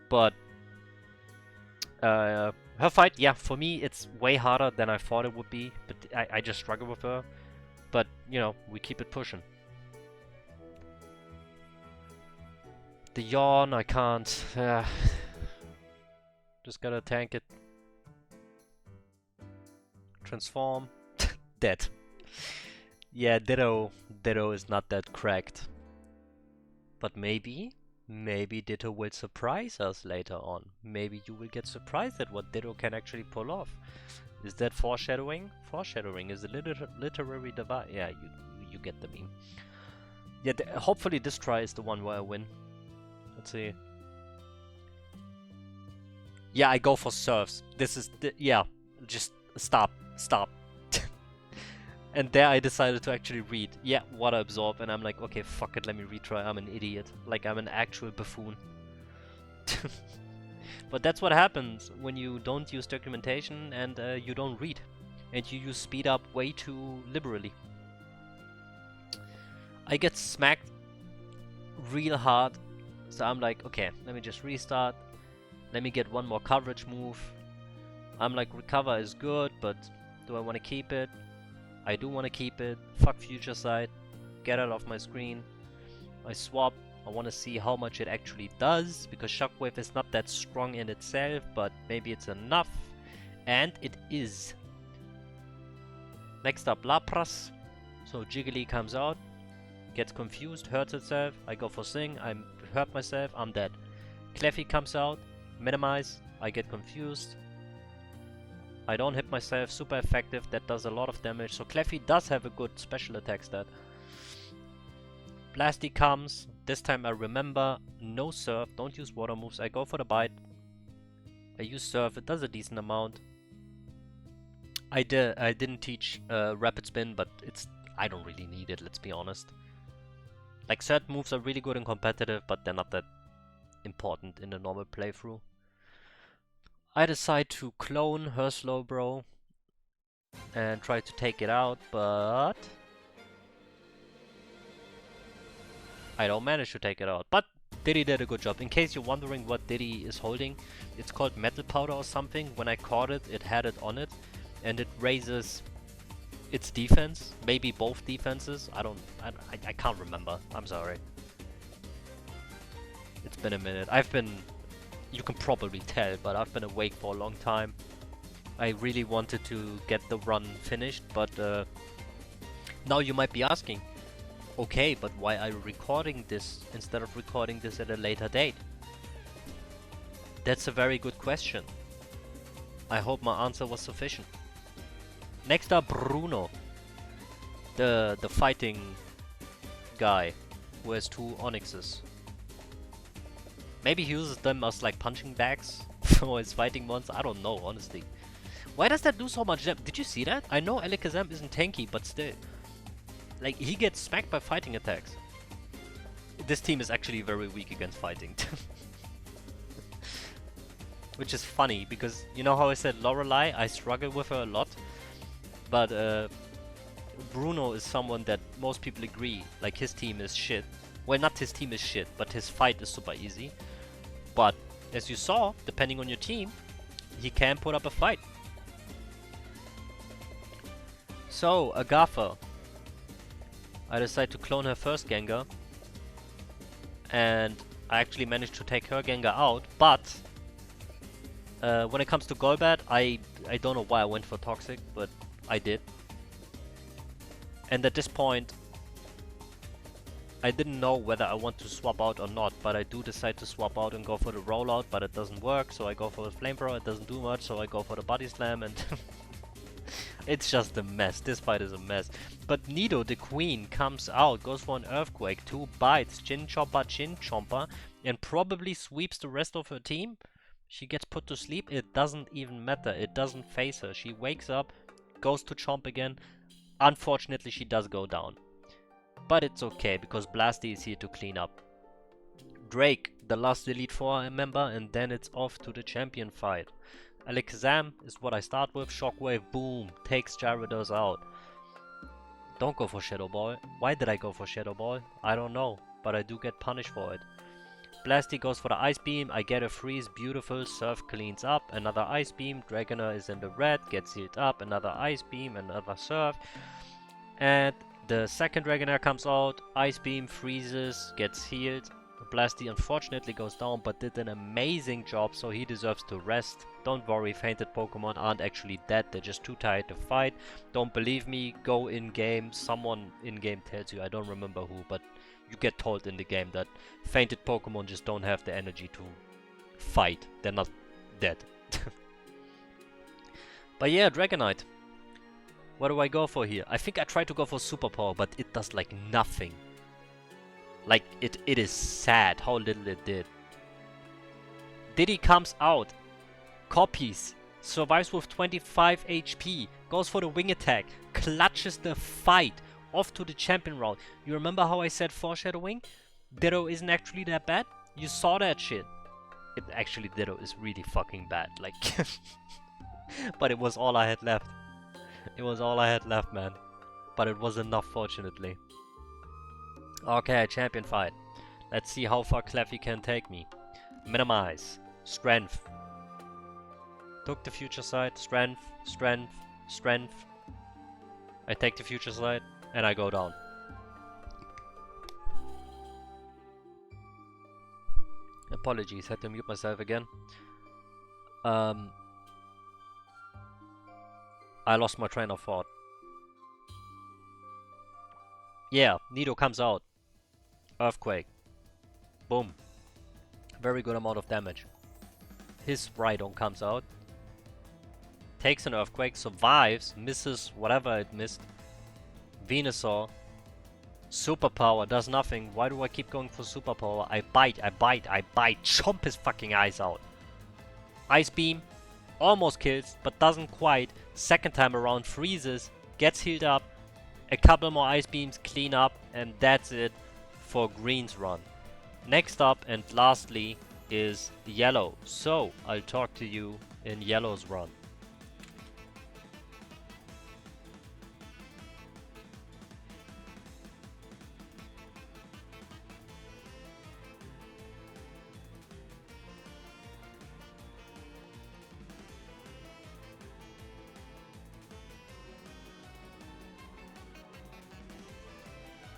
But her fight, yeah, for me it's way harder than I thought it would be. But I just struggle with her. But you know, we keep it pushing. The yawn, I can't. Just gotta tank it. Transform. Dead. Yeah, Ditto is not that cracked. But maybe Ditto will surprise us later on. Maybe you will get surprised at what Ditto can actually pull off. Is that foreshadowing? Foreshadowing is a literary device. Yeah, you get the meme. Yeah, hopefully this try is the one where I win. Let's see. Yeah, I go for serves. This is yeah. Just stop. And there I decided to actually read. Yeah, water absorb, and I'm like, okay, fuck it, let me retry. I'm an idiot. Like, I'm an actual buffoon. But that's what happens when you don't use documentation and you don't read. And you use speed up way too liberally. I get smacked real hard. So I'm like, okay, let me just restart. Let me get one more coverage move. I'm like, recover is good, but do I want to keep it? I do want to keep it. Fuck future sight. Get it off my screen. I swap. I want to see how much it actually does, because Shockwave is not that strong in itself, but maybe it's enough. And it is. Next up, Lapras. So Jiggly comes out, gets confused, hurts itself. I go for Sing. I hurt myself. I'm dead. Cleffy comes out. Minimize. I get confused. I don't hit myself, super effective, that does a lot of damage. So Cleffy does have a good special attack stat. Blasty comes, this time I remember, no Surf, don't use water moves, I go for the bite. I use Surf, it does a decent amount. I didn't teach Rapid Spin, but I don't really need it, let's be honest. Like, certain moves are really good in competitive, but they're not that important in the normal playthrough. I decide to clone her Slowbro and try to take it out, but I don't manage to take it out. But Diddy did a good job. In case you're wondering what Diddy is holding, it's called Metal Powder or something. When I caught it, it had it on it, and it raises its defense, maybe both defenses. I can't remember. I'm sorry. It's been a minute. You can probably tell, but I've been awake for a long time. I really wanted to get the run finished, but now you might be asking, okay, but why are you recording this instead of recording this at a later date? That's a very good question. I hope my answer was sufficient. Next up, Bruno. The fighting guy who has 2 onyxes. Maybe he uses them as like punching bags for his fighting ones. I don't know, honestly. Why does that do so much damage? Did you see that? I know Alakazam isn't tanky, but still. Like, he gets smacked by fighting attacks. This team is actually very weak against fighting. Which is funny, because you know how I said Lorelei? I struggle with her a lot. But Bruno is someone that most people agree, like his team is shit. Well, not his team is shit, but his fight is super easy. But, as you saw, depending on your team, he can put up a fight. So, Agatha. I decide to clone her first Gengar. And I actually managed to take her Gengar out, but when it comes to Golbat, I don't know why I went for Toxic, but I did. And at this point, I didn't know whether I want to swap out or not, but I do decide to swap out and go for the rollout, but it doesn't work, so I go for the Flamethrower. It doesn't do much, so I go for the Body Slam, and it's just a mess. This fight is a mess. But Nido, the queen, comes out, goes for an Earthquake, 2 bites, Chin Chomper, and probably sweeps the rest of her team. She gets put to sleep. It doesn't even matter. It doesn't phase her. She wakes up, goes to chomp again. Unfortunately, she does go down. But it's okay, because Blasty is here to clean up. Drake, the last Elite Four member, and then it's off to the champion fight. Alakazam is what I start with. Shockwave, boom, takes Gyarados out. Don't go for Shadow Ball. Why did I go for Shadow Ball? I don't know, but I do get punished for it. Blasty goes for the Ice Beam, I get a freeze, beautiful, Surf cleans up, another Ice Beam, Dragonair is in the red, gets healed up, another Ice Beam, another Surf. And the second Dragonair comes out, Ice Beam, freezes, gets healed. Blasty unfortunately goes down, but did an amazing job, so he deserves to rest. Don't worry, fainted Pokemon aren't actually dead, they're just too tired to fight. Don't believe me, go in-game, someone in-game tells you, I don't remember who, but you get told in the game that fainted Pokemon just don't have the energy to fight. They're not dead. But yeah, Dragonite. What do I go for here? I think I tried to go for Superpower, but it does like nothing. Like, it is sad how little it did. Diddy comes out, copies, survives with 25 HP, goes for the wing attack, clutches the fight, off to the champion route. You remember how I said foreshadowing? Ditto isn't actually that bad? You saw that shit. It actually, Ditto is really fucking bad, like... But it was all I had left. It was all I had left, man. But it was enough, fortunately. Okay, champion fight. Let's see how far Cleffy can take me. Minimize. Strength. Took the future side. Strength. Strength. Strength. I take the future side. And I go down. Apologies, had to mute myself again. I lost my train of thought. Yeah, Nido comes out. Earthquake. Boom. Very good amount of damage. His Rhydon comes out. Takes an Earthquake, survives, misses whatever it missed. Venusaur. Superpower, does nothing. Why do I keep going for Superpower? I bite. Chomp his fucking eyes out. Ice Beam. Almost kills, but doesn't quite. Second time around, freezes. Gets healed up. A couple more Ice Beams, clean up. And that's it for Green's run. Next up and lastly is Yellow. So, I'll talk to you in Yellow's run.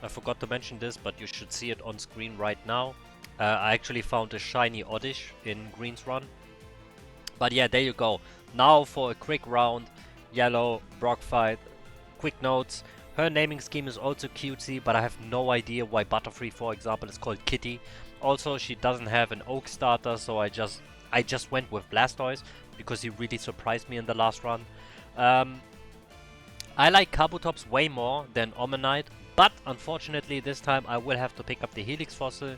I forgot to mention this, but you should see it on screen right now. I actually found a shiny Oddish in Green's run. But yeah, there you go. Now for a quick round. Yellow, Brock fight. Quick notes. Her naming scheme is also cutesy, but I have no idea why Butterfree, for example, is called Kitty. Also, she doesn't have an Oak starter, so I just went with Blastoise. because he really surprised me in the last run. I like Kabutops way more than Omanyte, but unfortunately this time I will have to pick up the Helix Fossil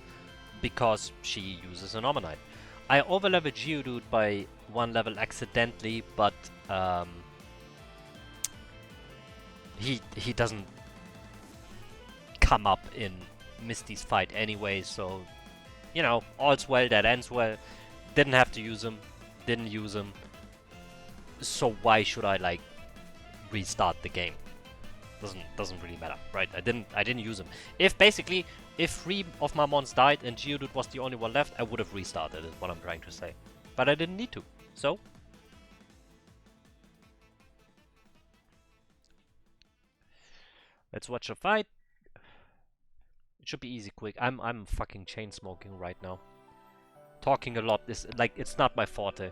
because she uses an Omanyte. I overleveled Geodude by 1 level accidentally, but he doesn't come up in Misty's fight anyway, so you know, all's well that ends well. Didn't have to use him, didn't use him, so why should I like restart the game? Doesn't really matter, right? I didn't use him. If 3 of my mons died and Geodude was the only one left, I would have restarted, is what I'm trying to say. But I didn't need to, so let's watch a fight. It should be easy, quick. I'm fucking chain smoking right now. Talking a lot is like, it's not my forte.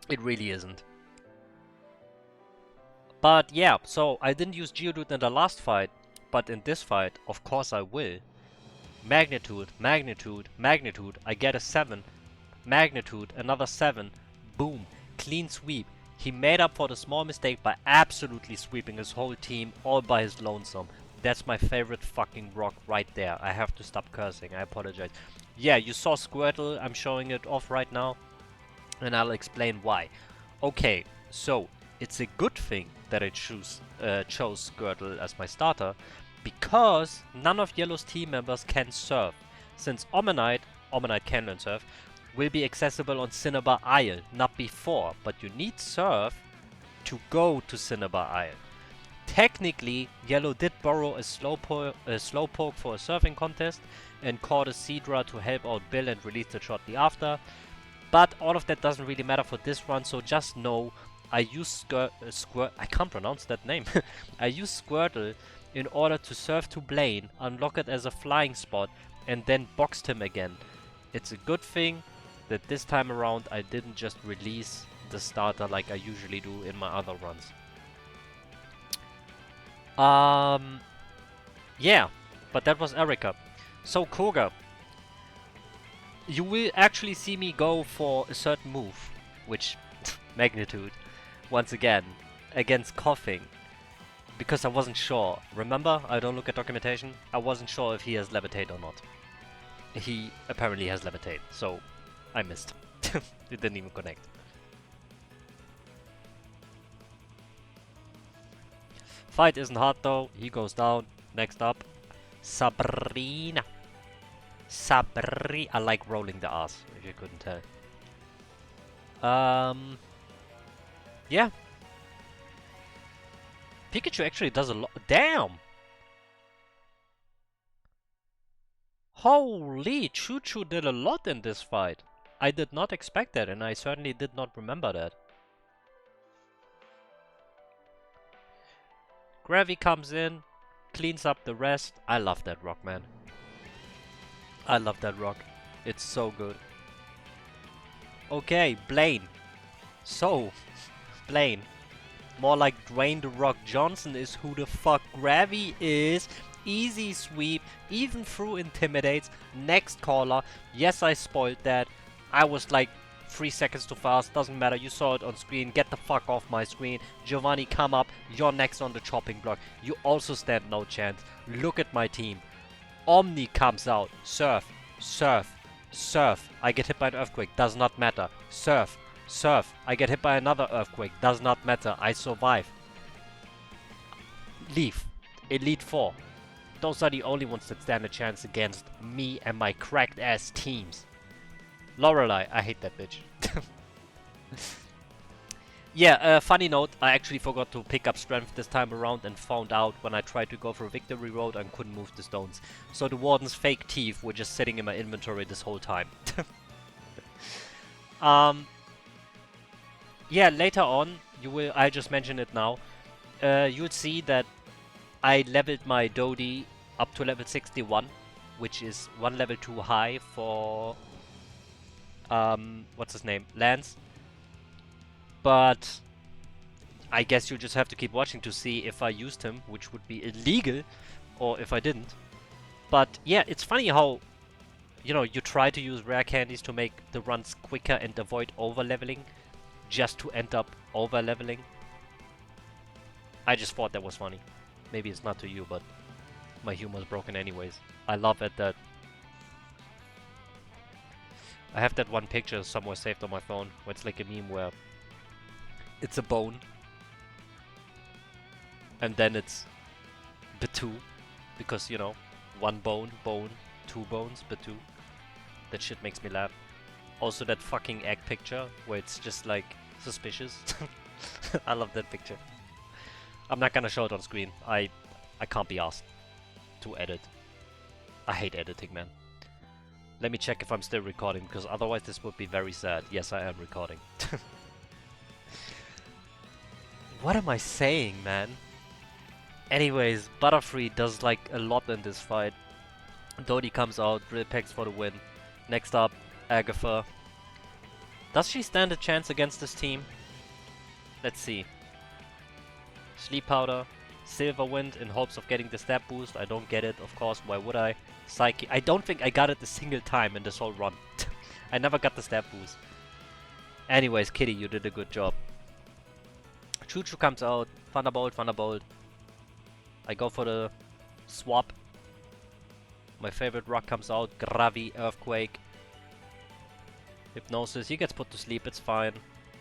It really isn't. But yeah, so I didn't use Geodude in the last fight, but in this fight, of course I will. Magnitude, Magnitude, Magnitude, I get a 7. Magnitude, another 7. Boom, clean sweep. He made up for the small mistake by absolutely sweeping his whole team all by his lonesome. That's my favorite fucking rock right there. I have to stop cursing, I apologize. Yeah, you saw Squirtle, I'm showing it off right now, and I'll explain why. Okay, so it's a good thing that I chose Squirtle as my starter, because none of Yellow's team members can surf. Since Omanyte can learn surf, will be accessible on Cinnabar Isle, not before, but you need surf to go to Cinnabar Isle. Technically, Yellow did borrow a Slowpoke for a surfing contest and caught a Seadra to help out Bill and released it shortly after, but all of that doesn't really matter for this run, so just know I use I can't pronounce that name. I use Squirtle in order to surf to Blaine, unlock it as a flying spot, and then boxed him again. It's a good thing that this time around I didn't just release the starter like I usually do in my other runs. Yeah, but that was Erika. So Koga, you will actually see me go for a certain move, which Magnitude, once again, against Coughing, because I wasn't sure. Remember, I don't look at documentation. I wasn't sure if he has Levitate or not. He apparently has Levitate, so I missed. It didn't even connect. Fight isn't hard though. He goes down. Next up, Sabrina. I like rolling the R's, if you couldn't tell. Yeah. Pikachu actually does a lot. Damn! Holy, Choo-Choo did a lot in this fight. I did not expect that, and I certainly did not remember that. Gravy comes in, cleans up the rest. I love that rock, man. I love that rock. It's so good. Okay, Blaine. So, Blaine. More like Dwayne The Rock Johnson is who the fuck Gravy is. Easy sweep, even through Intimidates. Next caller. Yes, I spoiled that. I was like 3 seconds too fast. Doesn't matter, you saw it on screen. Get the fuck off my screen. Giovanni, come up. You're next on the chopping block. You also stand no chance. Look at my team. Omni comes out. Surf. Surf. Surf. I get hit by an earthquake. Does not matter. Surf. Surf. I get hit by another earthquake. Does not matter. I survive. Leaf. Elite 4. Those are the only ones that stand a chance against me and my cracked ass teams. Lorelei. I hate that bitch. Yeah, funny note, I actually forgot to pick up strength this time around and found out when I tried to go for Victory Road and couldn't move the stones. So the Warden's fake teeth were just sitting in my inventory this whole time. Yeah, later on, I just mentioned it now, you'll see that I leveled my Dodie up to level 61, which is 1 level too high for, what's his name, Lance. But I guess you'll just have to keep watching to see if I used him, which would be illegal, or if I didn't. But yeah, it's funny how, you know, you try to use rare candies to make the runs quicker and avoid over-leveling, just to end up over leveling. I just thought that was funny. Maybe it's not to you, but my humor is broken anyways. I love it that I have that one picture somewhere saved on my phone where it's like a meme where it's a bone and then it's Batu, because, you know, one bone, two bones, Batu. That shit makes me laugh. Also that fucking egg picture where it's just like suspicious. I love that picture. I'm not gonna show it on screen. I can't be asked to edit. I hate editing, man. Let me check if I'm still recording, because otherwise this would be very sad. Yes, I am recording. What am I saying, man? Anyways, Butterfree does like a lot in this fight. Dodie comes out, Drill Packs for the win. Next up, Agatha. Does she stand a chance against this team? Let's see. Sleep Powder, Silver Wind in hopes of getting the stab boost. I don't get it, of course, why would I? Psyche. I don't think I got it a single time in this whole run. I never got the stab boost. Anyways, Kitty, you did a good job. Choo Choo comes out, Thunderbolt, Thunderbolt. I go for the swap. My favorite rock comes out, Gravi, Earthquake. Hypnosis, he gets put to sleep, it's fine.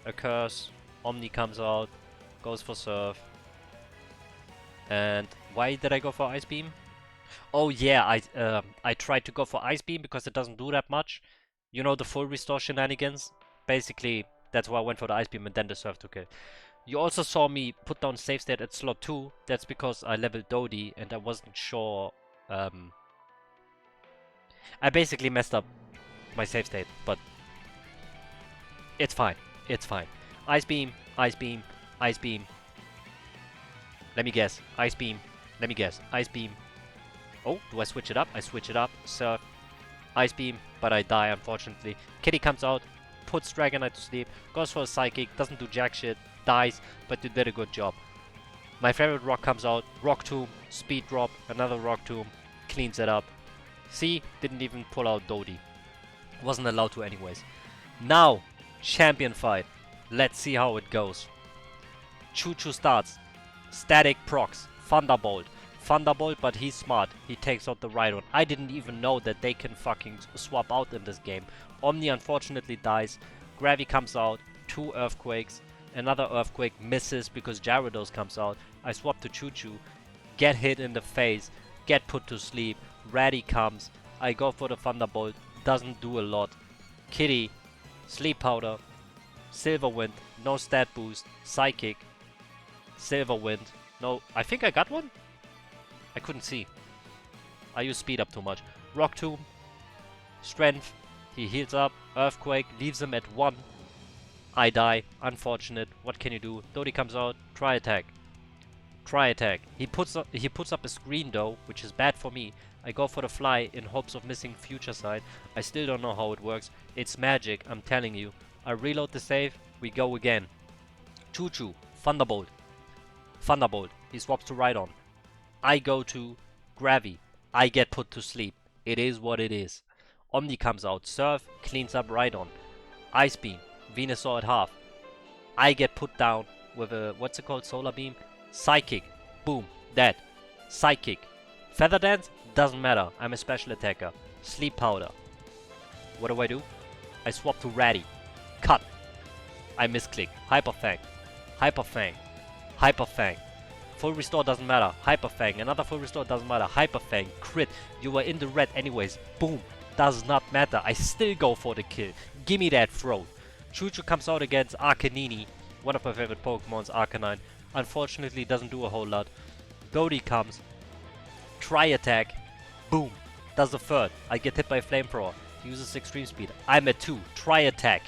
A Curse, Omni comes out, goes for Surf. And why did I go for Ice Beam? Oh yeah, I tried to go for Ice Beam because it doesn't do that much. You know, the full restore shenanigans? Basically, that's why I went for the Ice Beam and then the Surf took it. You also saw me put down save state at slot 2. That's because I leveled Dodie and I wasn't sure. I basically messed up my save state, but it's fine. It's fine. Ice Beam, Ice Beam, Ice Beam. Let me guess. Ice Beam. Let me guess. Ice Beam. Oh, do I switch it up? I switch it up. Surf. Ice Beam, but I die, unfortunately. Kitty comes out, puts Dragonite to sleep, goes for a Psychic, doesn't do jack shit, dies, but you did a good job. My favorite rock comes out, Rock Tomb, Speed Drop, another Rock Tomb, cleans it up. See, didn't even pull out Dodie. Wasn't allowed to anyways. Now, champion fight. Let's see how it goes. Choo Choo starts. Static procs. Thunderbolt. Thunderbolt, but he's smart. He takes out the Rhydon. I didn't even know that they can fucking swap out in this game. Omni unfortunately dies. Gravi comes out. 2 Earthquakes. Another Earthquake misses because Gyarados comes out. I swap to Choo Choo. Get hit in the face. Get put to sleep. Ratty comes. I go for the Thunderbolt. Doesn't do a lot. Kitty. Sleep Powder. Silver Wind. No stat boost. Psychic. Silver Wind. No, I think I got one? I couldn't see. I use speed up too much. Rock Tomb. Strength. He heals up. Earthquake. Leaves him at 1. I die. Unfortunate. What can you do? Dodie comes out. Try attack. Try attack. He puts up a screen though, which is bad for me. I go for the fly in hopes of missing future sight. I still don't know how it works. It's magic, I'm telling you. I reload the save. We go again. Choo Choo. Thunderbolt. Thunderbolt. He swaps to Rhydon. I go to Gravi. I get put to sleep. It is what it is. Omni comes out. Surf. Cleans up Rhydon. Ice Beam. Venusaur at half. I get put down with a, what's it called? Solar Beam. Psychic. Boom. Dead. Psychic. Feather Dance. Doesn't matter. I'm a special attacker. Sleep Powder. What do? I swap to Ratty. Cut. I misclick. Hyper Fang. Hyper Fang. Hyper Fang. Full restore doesn't matter. Hyper Fang. Another full restore doesn't matter. Hyper Fang. Crit. You were in the red anyways. Boom. Does not matter. I still go for the kill. Gimme that throat. Choo Choo comes out against Arcanini. One of my favorite Pokemons, Arcanine. Unfortunately doesn't do a whole lot. Dodie comes. Try attack. Boom. Does the third. I get hit by a flamethrower. He uses extreme speed. I'm at 2. Try attack.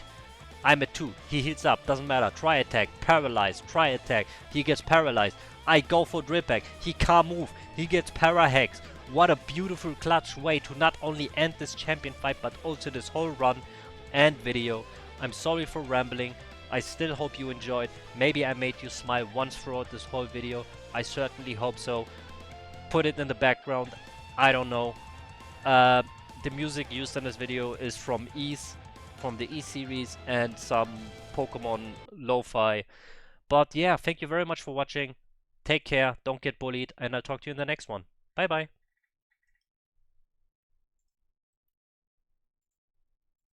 I'm at 2. He heals up. Doesn't matter. Try attack. Paralyzed. Try attack. He gets paralyzed. I go for Drill Pack. He can't move. He gets Parahex. What a beautiful clutch way to not only end this champion fight but also this whole run and video. I'm sorry for rambling. I still hope you enjoyed. Maybe I made you smile once throughout this whole video. I certainly hope so. Put it in the background. I don't know. The music used in this video is from Ease. from the E-Series and some Pokemon Lo-Fi. But yeah, thank you very much for watching. Take care, don't get bullied, and I'll talk to you in the next one. Bye bye.